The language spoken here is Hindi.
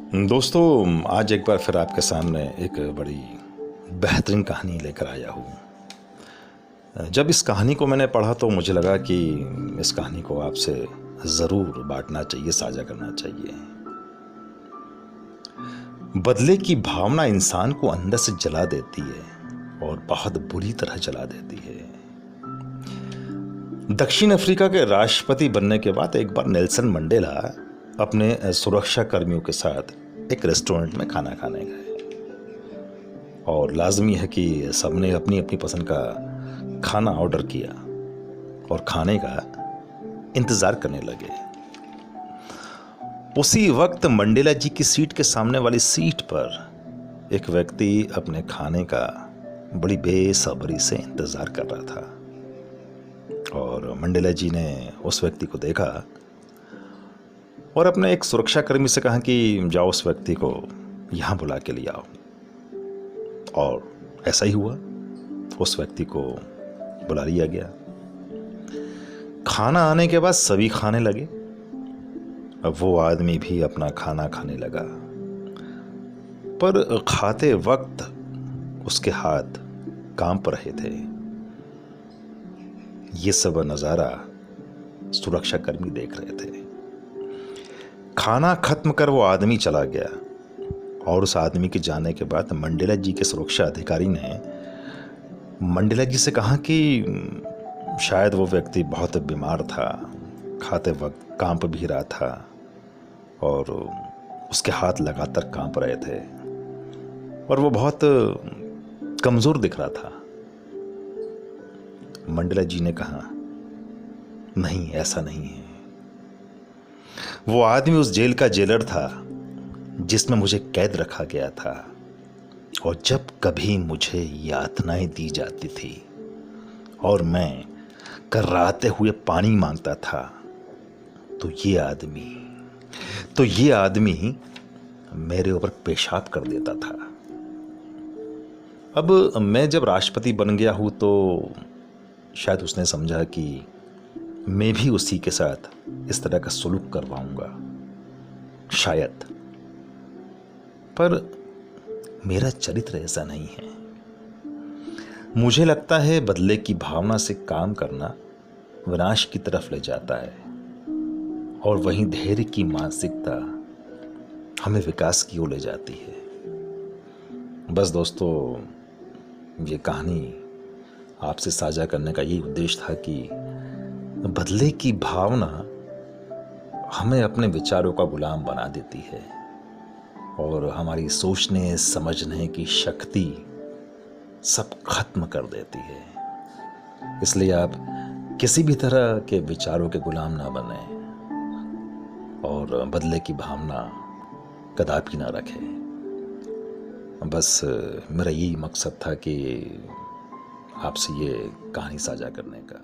दोस्तों, आज एक बार फिर आपके सामने एक बड़ी बेहतरीन कहानी लेकर आया हूँ। जब इस कहानी को मैंने पढ़ा तो मुझे लगा कि इस कहानी को आपसे ज़रूर बांटना चाहिए, साझा करना चाहिए। बदले की भावना इंसान को अंदर से जला देती है और बहुत बुरी तरह जला देती है। दक्षिण अफ्रीका के राष्ट्रपति बनने के बाद एक बार नेल्सन मंडेला अपने सुरक्षा कर्मियों के साथ एक रेस्टोरेंट में खाना खाने गए और लाजमी है कि सबने अपनी अपनी पसंद का खाना ऑर्डर किया और खाने का इंतज़ार करने लगे। उसी वक्त मंडेला जी की सीट के सामने वाली सीट पर एक व्यक्ति अपने खाने का बड़ी बेसब्री से इंतज़ार कर रहा था और मंडेला जी ने उस व्यक्ति को देखा और अपने एक सुरक्षाकर्मी से कहा कि जाओ उस व्यक्ति को यहाँ बुला के ले आओ। और ऐसा ही हुआ, उस व्यक्ति को बुला लिया गया। खाना आने के बाद सभी खाने लगे। अब वो आदमी भी अपना खाना खाने लगा, पर खाते वक्त उसके हाथ कांप रहे थे। ये सब नज़ारा सुरक्षाकर्मी देख रहे थे। खाना खत्म कर वो आदमी चला गया और उस आदमी के जाने के बाद मंडेला जी के सुरक्षा अधिकारी ने मंडेला जी से कहा कि शायद वो व्यक्ति बहुत बीमार था, खाते वक्त कांप भी रहा था और उसके हाथ लगातार कांप रहे थे और वो बहुत कमज़ोर दिख रहा था। मंडेला जी ने कहा, नहीं, ऐसा नहीं है। वो आदमी उस जेल का जेलर था जिसमें मुझे कैद रखा गया था और जब कभी मुझे यातनाएं दी जाती थी और मैं कर्राते हुए पानी मांगता था तो ये आदमी मेरे ऊपर पेशाब कर देता था। अब मैं जब राष्ट्रपति बन गया हूँ तो शायद उसने समझा कि मैं भी उसी के साथ इस तरह का सलूक करवाऊंगा, शायद। पर मेरा चरित्र ऐसा नहीं है। मुझे लगता है बदले की भावना से काम करना विनाश की तरफ ले जाता है और वहीं धैर्य की मानसिकता हमें विकास की ओर ले जाती है। बस दोस्तों, ये कहानी आपसे साझा करने का यही उद्देश्य था कि बदले की भावना हमें अपने विचारों का गुलाम बना देती है और हमारी सोचने समझने की शक्ति सब खत्म कर देती है। इसलिए आप किसी भी तरह के विचारों के गुलाम ना बने और बदले की भावना कदापि ना रखें। बस मेरा यही मकसद था कि आपसे ये कहानी साझा करने का।